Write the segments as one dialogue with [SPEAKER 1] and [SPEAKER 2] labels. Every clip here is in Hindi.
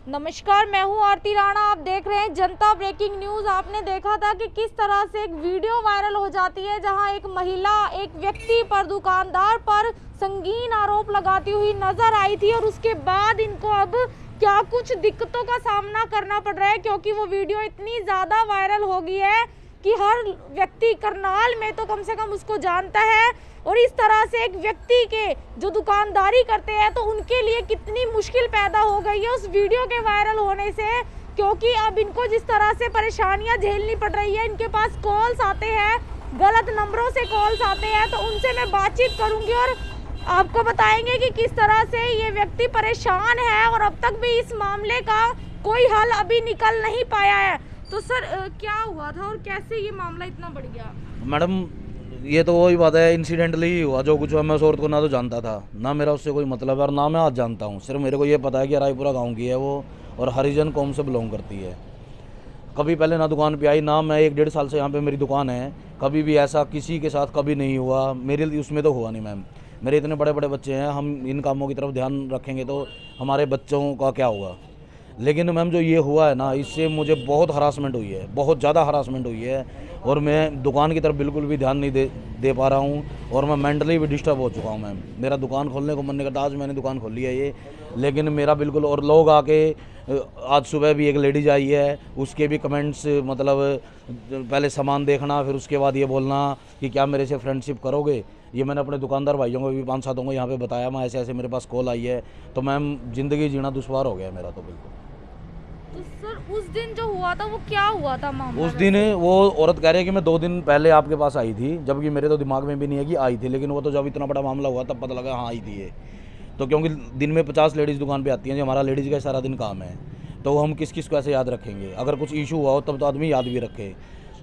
[SPEAKER 1] नमस्कार, मैं हूं आरती राणा। आप देख रहे हैं जनता ब्रेकिंग न्यूज। आपने देखा था कि किस तरह से एक वीडियो वायरल हो जाती है जहां एक महिला एक व्यक्ति पर, दुकानदार पर संगीन आरोप लगाती हुई नजर आई थी और उसके बाद इनको अब क्या कुछ दिक्कतों का सामना करना पड़ रहा है, क्योंकि वो वीडियो इतनी ज़्यादा वायरल हो गई है कि हर व्यक्ति करनाल में तो कम से कम उसको जानता है। और इस तरह से एक व्यक्ति के जो दुकानदारी करते हैं तो उनके लिए कितनी मुश्किल पैदा हो गई है उस वीडियो के वायरल होने से, क्योंकि अब इनको जिस तरह से परेशानियां झेलनी पड़ रही है, इनके पास कॉल्स आते हैं, गलत नंबरों से कॉल्स आते हैं। तो उनसे मैं बातचीत करूंगी और आपको बताएंगे कि किस तरह से ये व्यक्ति परेशान है और अब तक भी इस मामले का कोई हल अभी निकल नहीं पाया है। तो सर, क्या हुआ था और कैसे ये मामला इतना बढ़ गया?
[SPEAKER 2] मैडम, ये तो वही बात है, इंसिडेंटली ही हुआ जो कुछ हुआ। मैं उस औरत को ना तो जानता था, ना मेरा उससे कोई मतलब है और ना मैं आज जानता हूँ। सिर्फ मेरे को ये पता है कि रायपुरा गांव की है वो और हरिजन कौम से बिलोंग करती है। कभी पहले ना दुकान पे आई, ना मैं 1-1.5 साल से यहाँ पे मेरी दुकान है। कभी भी ऐसा किसी के साथ कभी नहीं हुआ, मेरे लिए उसमें तो हुआ नहीं। मैम, मेरे इतने बड़े बड़े बच्चे हैं, हम इन कामों की तरफ ध्यान रखेंगे तो हमारे बच्चों का क्या होगा। लेकिन मैम जो ये हुआ है ना, इससे मुझे बहुत हरासमेंट हुई है, बहुत ज़्यादा हरासमेंट हुई है और मैं दुकान की तरफ बिल्कुल भी ध्यान नहीं दे पा रहा हूँ और मैं मेंटली भी डिस्टर्ब हो चुका हूँ। मैम, मेरा दुकान खोलने को मन नहीं करता। आज मैंने दुकान खोली है ये, लेकिन मेरा बिल्कुल, और लोग आके, आज सुबह भी एक लेडीज आई है, उसके भी कमेंट्स, मतलब पहले सामान देखना फिर उसके बाद ये बोलना कि क्या मेरे से फ्रेंडशिप करोगे। ये मैंने अपने दुकानदार भाइयों को भी 5-7 को यहाँ पे बताया, मैं ऐसे ऐसे मेरे पास कॉल आई है। तो मैम, ज़िंदगी जीना दुश्वार हो गया मेरा तो बिल्कुल।
[SPEAKER 1] तो सर, उस दिन जो हुआ था वो क्या हुआ था मामला?
[SPEAKER 2] उस दिन वो औरत कह रही है कि मैं 2 दिन पहले आपके पास आई थी, जबकि मेरे तो दिमाग में भी नहीं है कि आई थी। लेकिन वो तो जब इतना बड़ा मामला हुआ तब पता लगा हाँ आई थी ये। तो क्योंकि दिन में 50 लेडीज़ दुकान पे आती हैं, जो हमारा लेडीज़ का सारा दिन काम है, तो हम किस किस को ऐसे याद रखेंगे। अगर कुछ इशू हुआ हो तब तो आदमी याद भी रखे।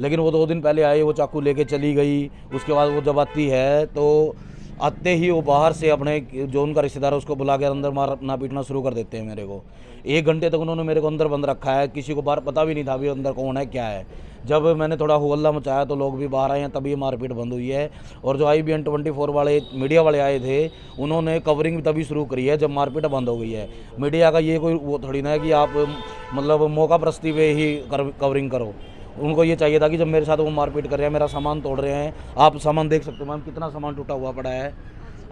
[SPEAKER 2] लेकिन वो 2 दिन पहले आए, वो चाकू लेके चली गई। उसके बाद वो जब आती है तो आते ही वो बाहर से अपने जो उनका रिश्तेदार है उसको बुला के अंदर मारना पीटना शुरू कर देते हैं मेरे को। 1 घंटे तक उन्होंने मेरे को अंदर बंद रखा है, किसी को बाहर पता भी नहीं था भी अंदर कौन है क्या है। जब मैंने थोड़ा हुल्ला मचाया तो लोग भी बाहर आए हैं, तभी मारपीट बंद हुई है। और जो IBN 24 वाले मीडिया वाले आए थे, उन्होंने कवरिंग तभी शुरू करी है जब मारपीट बंद हो गई है। मीडिया का ये कोई वो थोड़ी ना है कि आप मतलब मौका प्रस्ती पे ही कवरिंग करो। उनको ये चाहिए था कि जब मेरे साथ वो मारपीट कर रहे हैं, मेरा सामान तोड़ रहे हैं, आप सामान देख सकते हो मैम, कितना सामान टूटा हुआ पड़ा है,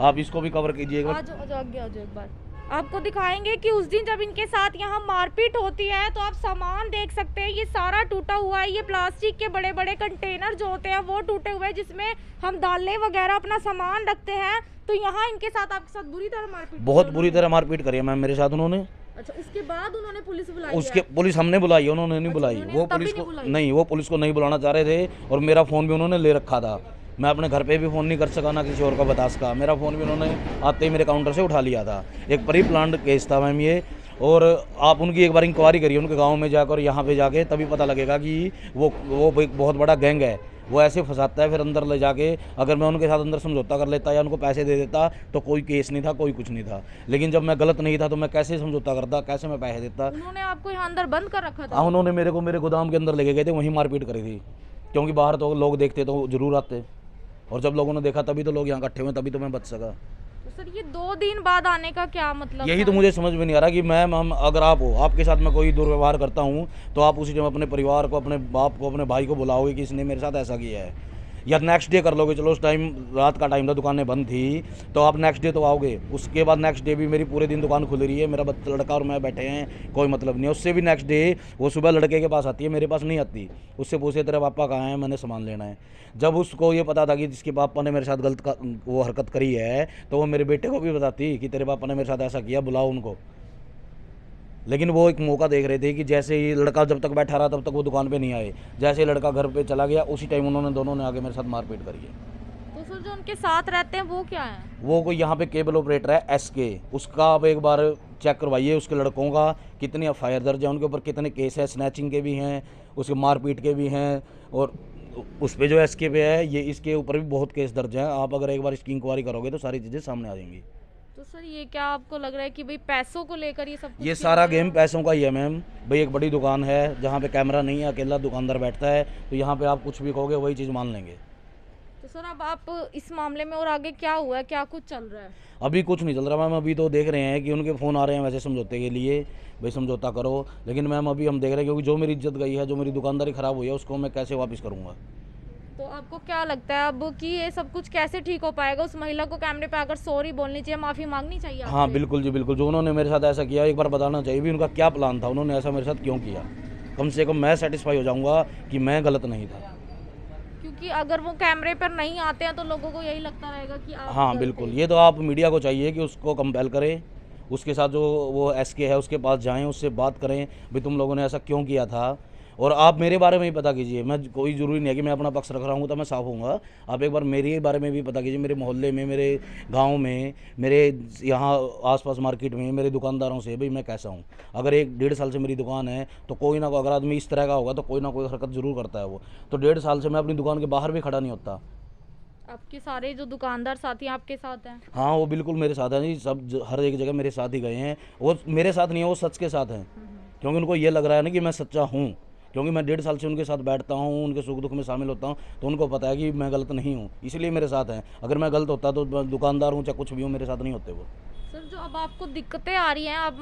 [SPEAKER 2] आप इसको भी कवर कीजिए एक
[SPEAKER 1] बार आपको दिखाएंगे कि उस दिन जब इनके साथ यहाँ मारपीट होती है तो आप सामान देख सकते हैं, ये सारा टूटा हुआ है। ये प्लास्टिक के बड़े बड़े कंटेनर जो होते हैं वो टूटे हुए हैं, जिसमें हम दालें वगैरह अपना सामान रखते हैं। तो यहाँ इनके साथ, आपके साथ बुरी तरह मारपीट,
[SPEAKER 2] बहुत बुरी तरह मारपीट करी है मैम मेरे साथ उन्होंने।
[SPEAKER 1] अच्छा, उसके बाद उन्होंने पुलिस बुलाई?
[SPEAKER 2] उसके पुलिस हमने बुलाई है, उन्होंने नहीं बुलाई। वो पुलिस को नहीं, वो पुलिस को नहीं बुलाना चाह रहे थे। और मेरा फ़ोन भी उन्होंने ले रखा था, मैं अपने घर पे भी फ़ोन नहीं कर सका, ना किसी और का बता सका। मेरा फ़ोन भी उन्होंने आते ही मेरे काउंटर से उठा लिया था। एक प्री प्लान्ड केस था मैम ये। और आप उनकी एक बार इंक्वायरी करिए उनके गांव में जाकर, यहाँ पे जाके, तभी पता लगेगा कि वो एक बहुत बड़ा गैंग है। वो ऐसे फंसाता है, फिर अंदर ले जाके, अगर मैं उनके साथ अंदर समझौता कर लेता या उनको पैसे दे देता तो कोई केस नहीं था, कोई कुछ नहीं था। लेकिन जब मैं गलत नहीं था तो मैं कैसे समझौता करता, कैसे मैं पैसे देता।
[SPEAKER 1] उन्होंने आपको यहाँ अंदर बंद कर रखा था?
[SPEAKER 2] हाँ, उन्होंने मेरे को मेरे गोदाम के अंदर लेके गए थे, वहीं मारपीट करी थी। क्योंकि बाहर तो लोग देखते तो जरूर आते, और जब लोगों ने देखा तभी तो लोग यहाँ इकट्ठे हुए, तभी तो मैं बच सका।
[SPEAKER 1] तो सर, ये 2 दिन बाद आने का क्या मतलब?
[SPEAKER 2] यही तो मुझे समझ में नहीं आ रहा कि मैम, अगर आप हो, आपके साथ मैं कोई दुर्व्यवहार करता हूँ तो आप उसी टाइम अपने परिवार को, अपने बाप को, अपने भाई को बुलाओगे कि इसने मेरे साथ ऐसा किया है, या नेक्स्ट डे कर लोगे। चलो उस टाइम रात का टाइम था, दुकानें बंद थी, तो आप नेक्स्ट डे तो आओगे। उसके बाद नेक्स्ट डे भी मेरी पूरे दिन दुकान खुल रही है, मेरा लड़का और मैं बैठे हैं, कोई मतलब नहीं है। उससे भी नेक्स्ट डे वो सुबह लड़के के पास आती है, मेरे पास नहीं आती। उससे पूछे तेरे पापा कहाँ हैं, मैंने सामान लेना है। जब उसको ये पता था कि जिसके पापा ने मेरे साथ गलत वो हरकत करी है, तो वो मेरे बेटे को भी बताती कि तेरे पापा ने मेरे साथ ऐसा किया, बुलाओ उनको। लेकिन वो एक मौका देख रहे थे कि जैसे ही लड़का जब तक बैठा रहा तब तक वो दुकान पे नहीं आए, जैसे ही लड़का घर पे चला गया उसी टाइम दोनों ने आगे मेरे साथ मारपीट करी है।
[SPEAKER 1] तो सर, जो उनके साथ रहते हैं वो क्या है?
[SPEAKER 2] वो कोई यहाँ पे केबल ऑपरेटर है, SK। उसका आप एक बार चेक करवाइए, उसके लड़कों का कितनी FIR दर्ज है, उनके ऊपर कितने केस है, स्नैचिंग के भी हैं, उसके मारपीट के भी हैं। और उस पर जो SK पे है, ये इसके ऊपर भी बहुत केस दर्ज हैं। आप अगर एक बार इसकी इंक्वायरी करोगे तो सारी चीज़ें सामने आ जाएंगी।
[SPEAKER 1] तो सर, ये क्या आपको लग रहा है कि भाई पैसों को लेकर ये सब कुछ?
[SPEAKER 2] ये सारा गेम पैसों का ही है मैम। भाई एक बड़ी दुकान है जहाँ पे कैमरा नहीं है, अकेला दुकानदार बैठता है, तो यहाँ पे आप कुछ भी कहोगे वही चीज़ मान लेंगे।
[SPEAKER 1] तो सर अब आप इस मामले में और आगे क्या हुआ है, क्या कुछ चल रहा है?
[SPEAKER 2] अभी कुछ नहीं चल रहा मैम। अभी तो देख रहे हैं कि उनके फ़ोन आ रहे हैं वैसे समझौते के लिए, भाई समझौता करो, लेकिन मैम अभी हम देख रहे हैं क्योंकि जो मेरी इज्जत गई है, जो मेरी दुकानदारी ख़राब हुई है, उसको मैं कैसे वापस करूँगा।
[SPEAKER 1] तो आपको क्या लगता है अब कि ये सब कुछ कैसे ठीक हो पाएगा? उस महिला को कैमरे पे आकर सॉरी बोलनी चाहिए, माफ़ी मांगनी चाहिए
[SPEAKER 2] हाँ
[SPEAKER 1] आपसे?
[SPEAKER 2] बिल्कुल जी बिल्कुल। जो उन्होंने मेरे साथ ऐसा किया एक बार बताना चाहिए भी, उनका क्या प्लान था, उन्होंने ऐसा मेरे साथ क्यों किया। कम से कम मैं सेटिस्फाई हो जाऊँगा कि मैं गलत नहीं था।
[SPEAKER 1] क्योंकि अगर वो कैमरे पर नहीं आते हैं तो लोगों को यही लगता रहेगा कि आप
[SPEAKER 2] हाँ
[SPEAKER 1] गलत
[SPEAKER 2] बिल्कुल।
[SPEAKER 1] हैं।
[SPEAKER 2] ये तो आप मीडिया को चाहिए कि उसको कंपेल करें, उसके साथ जो वो एसके है उसके पास जाएं, उससे बात करें भी तुम लोगों ने ऐसा क्यों किया था। और आप मेरे बारे में ही पता कीजिए। मैं कोई ज़रूरी नहीं है कि मैं अपना पक्ष रख रहा हूँ तो मैं साफ हूँगा। आप एक बार मेरे बारे में भी पता कीजिए, मेरे मोहल्ले में, मेरे गांव में, मेरे यहाँ आसपास मार्केट में, मेरे दुकानदारों से भाई मैं कैसा हूँ। अगर 1-1.5 साल से मेरी दुकान है तो कोई ना कोई, अगर आदमी इस तरह का होगा तो कोई ना कोई हरकत ज़रूर करता है वो। तो 1.5 साल से मैं अपनी दुकान के बाहर भी खड़ा नहीं होता।
[SPEAKER 1] आपके सारे जो दुकानदार साथी आपके साथ हैं?
[SPEAKER 2] हाँ वो बिल्कुल मेरे साथ हैं जी। सब हर एक जगह मेरे साथ ही गए हैं। वो मेरे साथ नहीं है, वो सच के साथ हैं, क्योंकि उनको ये लग रहा है ना कि मैं सच्चा हूँ, क्योंकि मैं 1.5 साल से उनके साथ बैठता हूँ, उनके सुख दुख में शामिल होता हूँ, तो उनको पता है कि मैं गलत नहीं हूँ, इसलिए मेरे साथ हैं। अगर मैं गलत होता तो दुकानदार हूँ चाहे कुछ भी हूँ, मेरे साथ नहीं होते वो।
[SPEAKER 1] सर जो अब आपको दिक्कतें आ रही हैं, आप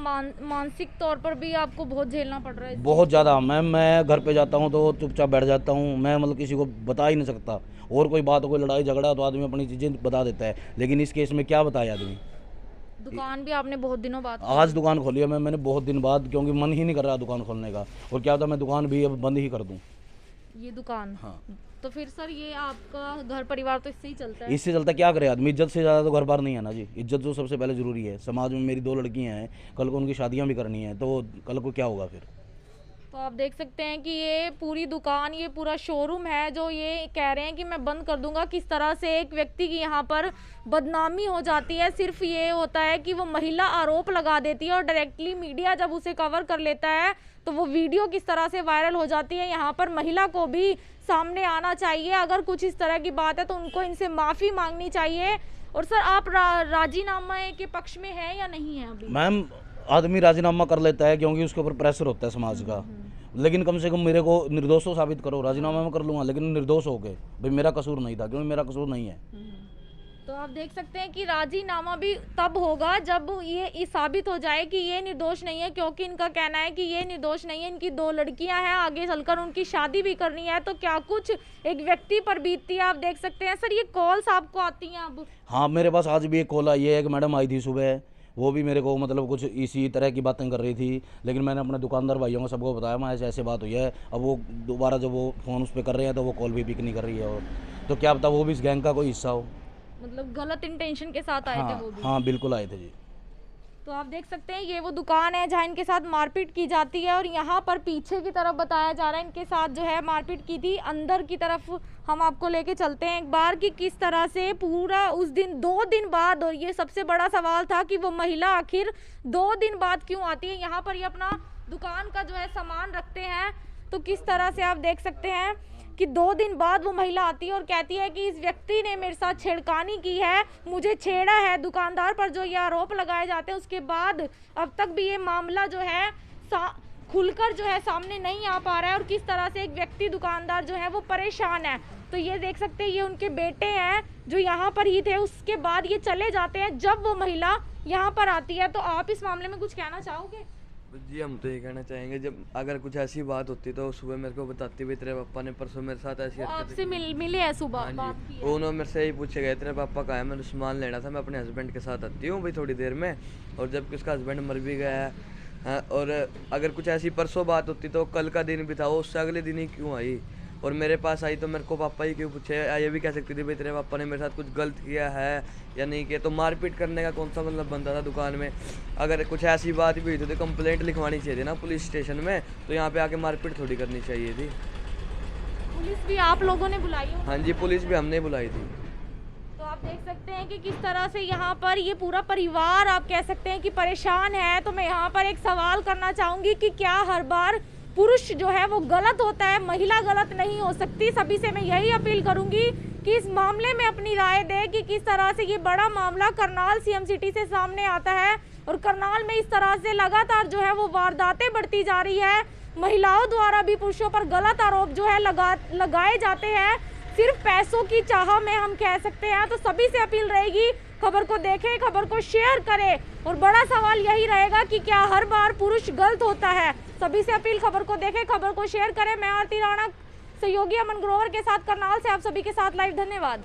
[SPEAKER 1] मानसिक तौर पर भी आपको बहुत झेलना पड़ रहा है?
[SPEAKER 2] बहुत ज़्यादा मैम। मैं घर पे जाता हूँ तो चुपचाप बैठ जाता हूँ। मैं मतलब किसी को बता ही नहीं सकता। और कोई बात, कोई लड़ाई झगड़ा तो आदमी अपनी चीज़ें बता देता है, लेकिन इस केस में क्या बताए आदमी।
[SPEAKER 1] दुकान भी आपने बहुत दिनों बाद
[SPEAKER 2] आज दुकान खोली है मैंने बहुत दिन बाद, क्योंकि मन ही नहीं कर रहा दुकान खोलने का। और क्या होता मैं दुकान भी अब बंद ही कर दूँ।
[SPEAKER 1] ये दुकान?
[SPEAKER 2] हाँ।
[SPEAKER 1] तो फिर सर ये आपका घर परिवार तो इससे ही चलता है?
[SPEAKER 2] इससे चलता क्या करे आदमी। इज्जत से ज़्यादा तो घर बार नहीं है ना जी। इज्जत जो सबसे पहले ज़रूरी है। समाज में मेरी 2 लड़कियां हैं, कल को उनकी शादियां भी करनी है, तो कल को क्या होगा फिर।
[SPEAKER 1] तो आप देख सकते हैं कि ये पूरी दुकान, ये पूरा शोरूम है जो ये कह रहे हैं कि मैं बंद कर दूंगा। किस तरह से एक व्यक्ति की यहाँ पर बदनामी हो जाती है। सिर्फ ये होता है कि वो महिला आरोप लगा देती है और डायरेक्टली मीडिया जब उसे कवर कर लेता है तो वो वीडियो किस तरह से वायरल हो जाती है। यहाँ पर महिला को भी सामने आना चाहिए। अगर कुछ इस तरह की बात है तो उनको इनसे माफ़ी मांगनी चाहिए। और सर आप राजीनामा के पक्ष में है या नहीं है अभी?
[SPEAKER 2] मैम आदमी राजीनामा कर लेता है क्योंकि उसके ऊपर प्रेशर होता है समाज का, लेकिन कम से कम मेरे को निर्दोष तो साबित करो। राजीनामा मैं कर लूँगा लेकिन निर्दोष हो गए, भाई मेरा कसूर नहीं था, क्योंकि मेरा कसूर नहीं है।
[SPEAKER 1] तो आप देख सकते हैं कि राजीनामा भी तब होगा जब ये साबित हो जाए कि ये निर्दोष नहीं है, क्योंकि इनका कहना है कि ये निर्दोष नहीं है। इनकी 2 लड़कियां हैं, आगे चलकर उनकी शादी भी करनी है, तो क्या कुछ एक व्यक्ति पर बीतती है आप देख सकते हैं। सर ये कॉल्स आपको आती हैं अब?
[SPEAKER 2] हाँ मेरे पास आज भी एक कॉल आई है। एक मैडम आई थी सुबह, वो भी मेरे को मतलब कुछ इसी तरह की बातें कर रही थी, लेकिन मैंने अपने दुकानदार भाइयों को सबको बताया मैं ऐसे ऐसे बात हुई है। अब वो दोबारा जब वो फ़ोन उस पर कर रहे हैं तो वो कॉल भी पिक नहीं कर रही है। और तो क्या पता वो भी इस गैंग का कोई हिस्सा हो।
[SPEAKER 1] मतलब गलत इंटेंशन के साथ आए थे वो भी?
[SPEAKER 2] हाँ बिल्कुल आए थे जी।
[SPEAKER 1] तो आप देख सकते हैं ये वो दुकान है जहाँ इनके साथ मारपीट की जाती है। और यहाँ पर पीछे की तरफ बताया जा रहा है इनके साथ जो है मारपीट की थी। अंदर की तरफ हम आपको लेके चलते हैं एक बार कि किस तरह से पूरा उस दिन 2 दिन बाद, और ये सबसे बड़ा सवाल था कि वो महिला आखिर 2 दिन बाद क्यों आती है। यहाँ पर ये अपना दुकान का जो है सामान रखते हैं, तो किस तरह से आप देख सकते हैं कि 2 दिन बाद वो महिला आती है और कहती है कि इस व्यक्ति ने मेरे साथ छेड़खानी की है, मुझे छेड़ा है। दुकानदार पर जो ये आरोप लगाए जाते हैं उसके बाद अब तक भी ये मामला जो है खुलकर जो है सामने नहीं आ पा रहा है। और किस तरह से एक व्यक्ति दुकानदार जो है वो परेशान है। तो ये देख सकते हैं ये उनके बेटे हैं जो यहाँ पर ही थे, उसके बाद ये चले जाते हैं जब वो महिला यहाँ पर आती है। तो आप इस मामले में कुछ कहना चाहोगे?
[SPEAKER 3] जी हम तो ये कहना चाहेंगे, जब अगर कुछ ऐसी बात होती तो सुबह मेरे को बताती भी, तेरे पापा ने परसों मेरे साथ ऐसी
[SPEAKER 1] आपसे मिले हैं सुबह?
[SPEAKER 3] हाँ
[SPEAKER 1] बात
[SPEAKER 3] जी,
[SPEAKER 1] की है?
[SPEAKER 3] उन्होंने मेरे से यही पूछे गए तेरे पापा कहाँ है, मैंने सामान लेना था, मैं अपने हस्बैंड के साथ आती हूँ भाई थोड़ी देर में। और जबकि उसका हस्बैंड मर भी गया है। हाँ, और अगर कुछ ऐसी परसों बात होती तो कल का दिन भी था, वो उससे अगले दिन ही क्यों आई और मेरे पास आई तो मेरे को पापा ही क्यों पूछे। ये भी कह सकती थी भाई तेरे पापा ने मेरे साथ कुछ गलत किया है या नहीं किया। तो मारपीट करने का कौन सा मतलब बनता था दुकान में। अगर कुछ ऐसी बात भी हुई थी तो कंप्लेंट लिखवानी चाहिए थी ना पुलिस स्टेशन में, तो यहाँ पे आके मारपीट थोड़ी करनी चाहिए थी।
[SPEAKER 1] पुलिस भी आप लोगों ने बुलाई हो?
[SPEAKER 3] हाँ जी, पुलिस भी हमने बुलाई थी।
[SPEAKER 1] तो आप देख सकते हैं कि किस तरह से यहाँ पर ये पूरा परिवार आप कह सकते हैं कि परेशान है। तो मैं यहाँ पर एक सवाल करना चाहूँगी कि क्या हर बार पुरुष जो है वो गलत होता है, महिला गलत नहीं हो सकती? सभी से मैं यही अपील करूँगी कि इस मामले में अपनी राय दे कि किस तरह से ये बड़ा मामला करनाल सीएम सिटी से सामने आता है और करनाल में इस तरह से लगातार जो है वो वारदातें बढ़ती जा रही है। महिलाओं द्वारा भी पुरुषों पर गलत आरोप जो है लगाए जाते हैं। सिर्फ पैसों की चाह में हम कह सकते हैं। तो सभी से अपील रहेगी, खबर को देखें, खबर को शेयर करें, और बड़ा सवाल यही रहेगा कि क्या हर बार पुरुष गलत होता है। सभी से अपील, खबर को देखें, खबर को शेयर करें। मैं आरती राणा, सहयोगी अमन ग्रोवर के साथ करनाल से आप सभी के साथ लाइव। धन्यवाद।